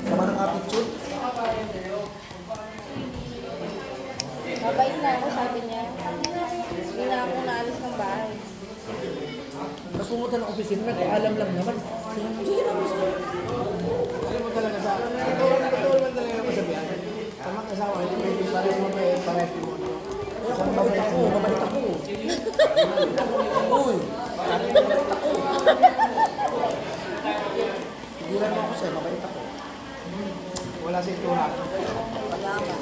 Sama ng attitude. Mabait na ako, sabi niya. Hindi na ako naalis ng bahay. Kasungutan ng opisina, nagpaalam lang naman. Sige na, gusto. Alam mo talaga sa akin. Totoo naman talaga na masabihan. Sa mga kasawa, hindi pares mo pa pares mo. Kaya mabait ako, mabait ako. Uy, mabait ako. Siguran mo ako sa'yo, mabait ako. Wala sa itura. Wala ka.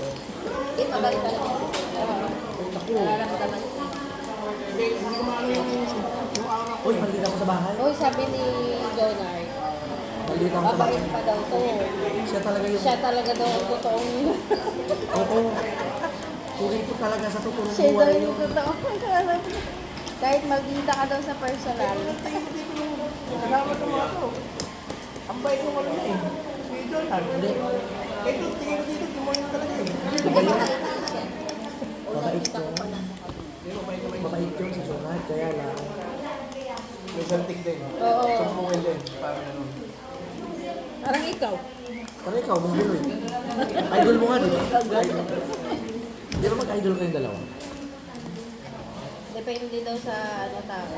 Eh, mabait talaga. Mabait ako. Nararamdaman ko. Hindi ko maano yung aura ko. Uy, maliit ako sa bahay. Uy, sabi ni Jonar, Maliit ako sa bahay. mabait pa daw to. Siya talaga yung... Siya talaga daw ang totoong... Oo. Tuloy ko talaga sa totoong Siya daw buhay yung yun. totoong... Kahit maldita ka daw sa personal. Salamat naman ako. Ang bait mo ano eh. Si Jonathan. Hindi. Eh, tingin ko dito, tumayo talaga eh. Mabait yun. Mabait yun si Jonah, kaya lang. May saltik din. Oo. Sumpungan din. Parang ano. Parang ikaw. Parang ikaw, mong gulo eh. Idol mo nga, di ba? Idol. Di ba mag-idol kayong dalawa? Depende daw sa ano tao.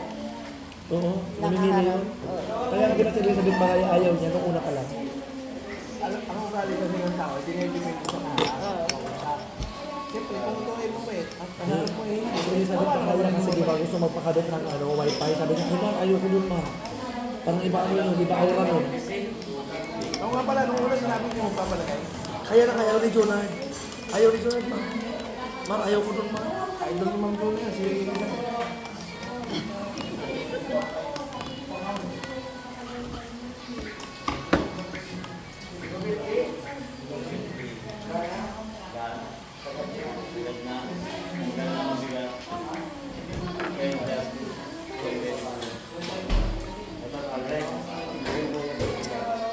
Oo, namimili yun. Oo. Kaya nga pinag Elizabeth Bagay ayaw niya nung una pa lang. Ang ugali kasi ng tao, hindi na ibigay ko sa siyempre, kung ito ay mabait, at kaharap mo eh. Si Elizabeth Bagay kasi di ba gusto magpakabit ng wifi. Sabi niya, ay man, ayoko dun ma. Parang iba ano yun, iba aura nun. Ako nga pala, nung una sinabi ko magpapalagay. Kaya na kaya ni Jonah. Ayaw ni Jonah ma. Mar, ayaw ko dun ma. Idol naman ko niya, si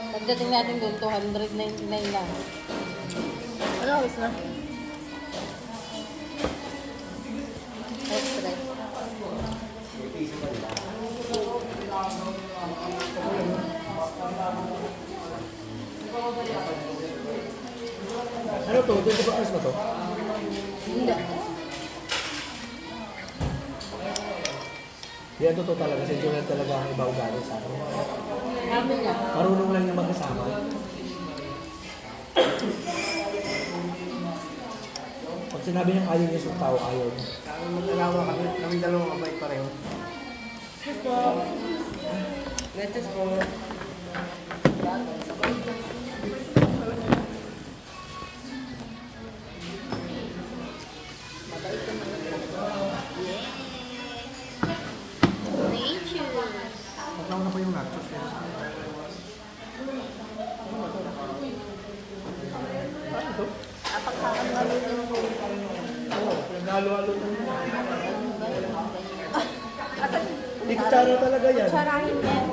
Pagdating natin doon, 299 lang. Ano oras na? Express. Ano to? 24 hours ba to? Hindi. Yan totoo talaga. Si Jonah talaga ang iba ugali sa akin. Amin niya. Marunong lang yung magkasama. Pag sinabi niyang ayaw niya sa tao, ayaw niya. kami mag-alawa kami dalawang mabait pareho. Let's go. Matlaw na pa yung nachos. Ano to? Apagkakalutin ko. Oo, naghalo-halo na. Hindi kutsara talaga yan. Sarahin niya.